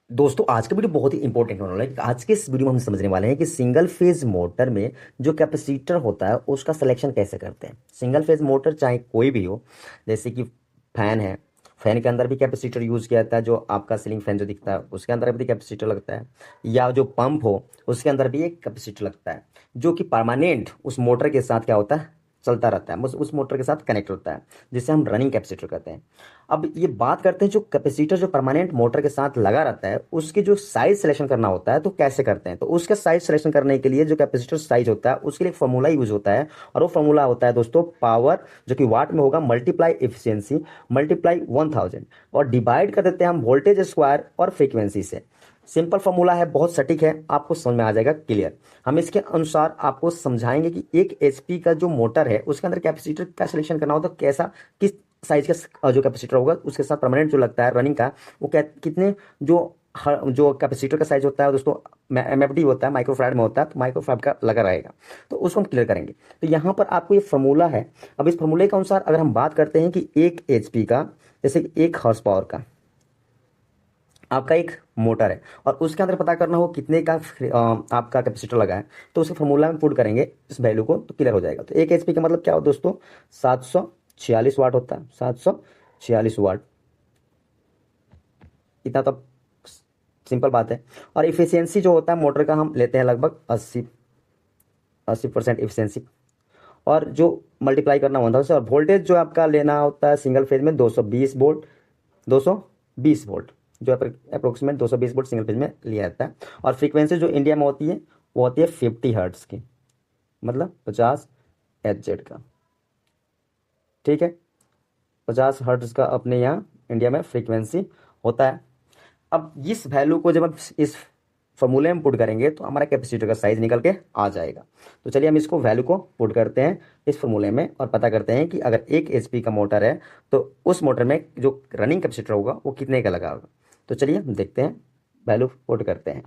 दोस्तों आज का वीडियो बहुत ही इंपॉर्टेंट होने वाला है। आज के इस वीडियो में हम समझने वाले हैं कि सिंगल फेज मोटर में जो कैपेसिटर होता है उसका सिलेक्शन कैसे करते हैं। सिंगल फेज मोटर चाहे कोई भी हो, जैसे कि फैन है, फैन के अंदर भी कैपेसिटर यूज किया जाता है। जो आपका सीलिंग फैन जो दिखता है उसके अंदर भी कैपेसिटर लगता है, या जो पंप हो उसके अंदर भी एक कैपेसिटर लगता है, जो कि परमानेंट उस मोटर के साथ क्या होता है, चलता रहता है, उस मोटर के साथ कनेक्ट होता है, जिसे हम रनिंग कैपेसिटर कहते हैं। अब ये बात करते हैं जो कैपेसिटर जो परमानेंट मोटर के साथ लगा रहता है उसकी जो साइज सिलेक्शन करना होता है तो कैसे करते हैं। तो उसका साइज सिलेक्शन करने के लिए जो कैपेसिटर साइज होता है उसके लिए एक फॉर्मूला यूज होता है, और वो फॉर्मूला होता है दोस्तों पावर, जो कि वाट में होगा, मल्टीप्लाई इफिशियंसी मल्टीप्लाई 1000, और डिवाइड कर देते हैं हम वोल्टेज स्क्वायर और फ्रीक्वेंसी से। सिंपल फॉर्मूला है, बहुत सटीक है, आपको समझ में आ जाएगा क्लियर। हम इसके अनुसार आपको समझाएंगे कि एक एचपी का जो मोटर है उसके अंदर कैपेसिटर का सिलेक्शन करना होता है, कैसा, किस साइज का जो कैपेसिटर होगा उसके साथ परमानेंट जो लगता है रनिंग का, वो क्या कितने, जो जो कैपेसिटर का साइज होता है दोस्तों एमएफडी होता है, माइक्रोफैराड में होता है, तो माइक्रोफैराड का लगा रहेगा। तो उसको हम क्लियर करेंगे। तो यहाँ पर आपको ये फॉर्मूला है। अब इस फॉर्मूले के अनुसार अगर हम बात करते हैं कि एक एचपी का, जैसे कि 1 हॉर्स पावर का आपका एक मोटर है और उसके अंदर पता करना हो कितने का आपका कैपेसिटर लगा है, तो उसे फॉर्मूला में पुट करेंगे इस वैल्यू को तो क्लियर हो जाएगा। तो एक एचपी का मतलब क्या हो दोस्तों, 746 वाट होता है, 746 वाट। इतना तो सिंपल बात है। और इफिशियंसी जो होता है मोटर का हम लेते हैं लगभग 80% इफिशियंसी, और जो मल्टीप्लाई करना होता है उसे, और वोल्टेज जो आपका लेना होता है सिंगल फेज में 220 वोल्ट, 220 वोल्ट, जो अप्रोक्सीमेट 220 वोल्ट सिंगल फेज में लिया जाता है। और फ्रीक्वेंसी जो इंडिया में होती है वो होती है 50 हर्ट्स की, मतलब 50 Hz का। ठीक है, 50 हर्ट्ज का अपने यहाँ इंडिया में फ्रीक्वेंसी होता है। अब इस वैल्यू को जब हम इस फॉर्मूले में पुट करेंगे तो हमारा कैपेसिटर का साइज निकल के आ जाएगा। तो चलिए हम इसको वैल्यू को पुट करते हैं इस फॉर्मूले में और पता करते हैं कि अगर 1 HP का मोटर है तो उस मोटर में जो रनिंग कैपेसिटर होगा वो कितने का लगा होगा। तो चलिए हम देखते हैं, वैल्यू पुट करते हैं।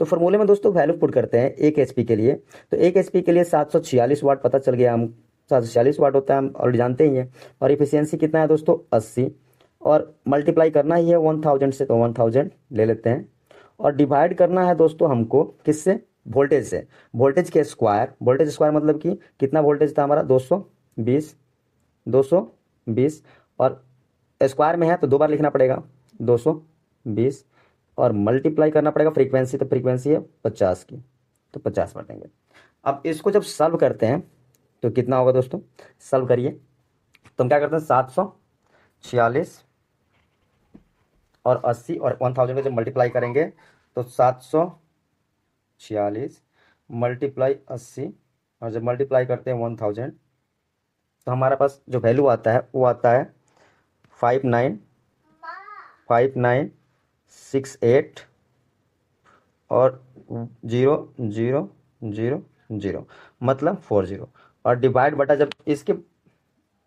तो फॉर्मूले में दोस्तों वैल्यू पुट करते हैं 1 HP के लिए। तो 1 HP के लिए 746 वाट पता चल गया, हम 746 वाट होता है, हम ऑलरेडी जानते ही हैं। और इफिशियंसी कितना है दोस्तों, 80, और मल्टीप्लाई करना ही है 1000 से, तो 1000 ले लेते हैं। और डिवाइड करना है दोस्तों हमको किससे, वोल्टेज से, वोल्टेज के स्क्वायर। वोल्टेज स्क्वायर मतलब कि कितना वोल्टेज था हमारा, 220, 220, और स्क्वायर में है तो 2 बार लिखना पड़ेगा, 220, और मल्टीप्लाई करना पड़ेगा फ्रीक्वेंसी, तो फ्रीक्वेंसी है 50 की, तो 50 बटेंगे। अब इसको जब सॉल्व करते हैं तो कितना होगा दोस्तों, सॉल्व करिए। तो हम क्या करते हैं, 746 और 80 और 1000 को जब मल्टीप्लाई करेंगे तो 746 मल्टीप्लाई 80, और जब मल्टीप्लाई करते हैं 1000 तो हमारे पास जो वैल्यू आता है वो आता है 595968 और 0000, मतलब 40। और डिवाइड बटा जब इसके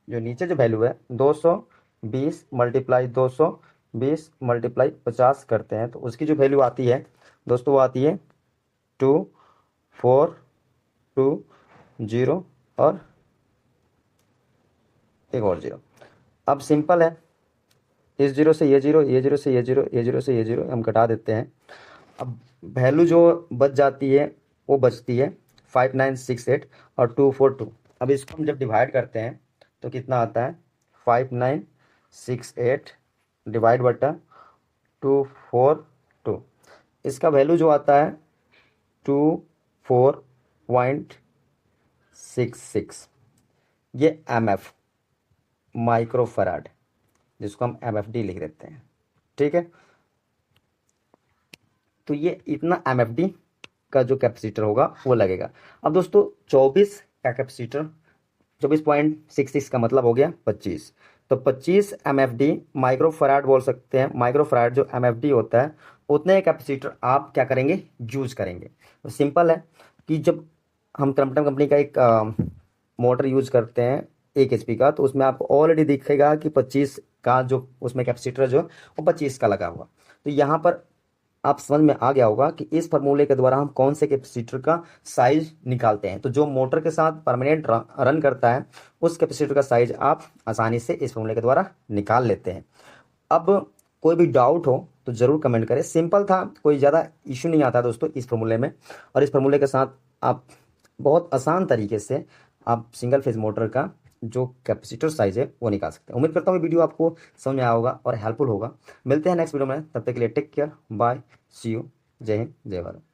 जो नीचे जो वैल्यू है 220 मल्टीप्लाई 220 मल्टीप्लाई 50 करते हैं तो उसकी जो वैल्यू आती है दोस्तों वो आती है 2420 और एक और जीरो। अब सिंपल है, इस जीरो से ये जीरो, ये जीरो से ये जीरो, ये जीरो से ये जीरो हम घटा देते हैं। अब वैल्यू जो बच जाती है वो बचती है 5968 और 242। अब इसको हम जब डिवाइड करते हैं तो कितना आता है, 5968 डिवाइड बटा 242। इसका वैल्यू जो आता है 24.66, ये MF, माइक्रोफराड, जिसको हम MFD लिख देते हैं। ठीक है, तो ये इतना MFD का जो कैपेसिटर होगा वो लगेगा। अब दोस्तों 24 का कैपेसिटर, 24.66 का मतलब हो गया 25, तो 25 MFD माइक्रोफराड बोल सकते हैं। माइक्रोफराड जो MFD होता है उतने कैपेसिटर आप क्या करेंगे, यूज करेंगे। तो सिंपल है कि जब हम क्रम्पटन कंपनी का एक मोटर यूज करते हैं 1 HP का, तो उसमें आपको ऑलरेडी दिखेगा कि 25 का जो उसमें कैपेसिटर जो वो 25 का लगा हुआ। तो यहाँ पर आप समझ में आ गया होगा कि इस फॉर्मूले के द्वारा हम कौन से कैपेसिटर का साइज निकालते हैं। तो जो मोटर के साथ परमानेंट रन करता है उस कैपेसिटर का साइज आप आसानी से इस फॉर्मूले के द्वारा निकाल लेते हैं। अब कोई भी डाउट हो तो ज़रूर कमेंट करें। सिंपल था, कोई ज़्यादा इशू नहीं आता दोस्तों इस फॉर्मूले में। और इस फॉर्मूले के साथ आप बहुत आसान तरीके से आप सिंगल फेज मोटर का जो कैपेसिटर साइज है वो निकाल सकते हैं। उम्मीद करता हूँ वीडियो आपको समझ में आया होगा और हेल्पफुल होगा। मिलते हैं नेक्स्ट वीडियो में, तब तक के लिए take care, bye, see you, जय हिंद, जय भारत।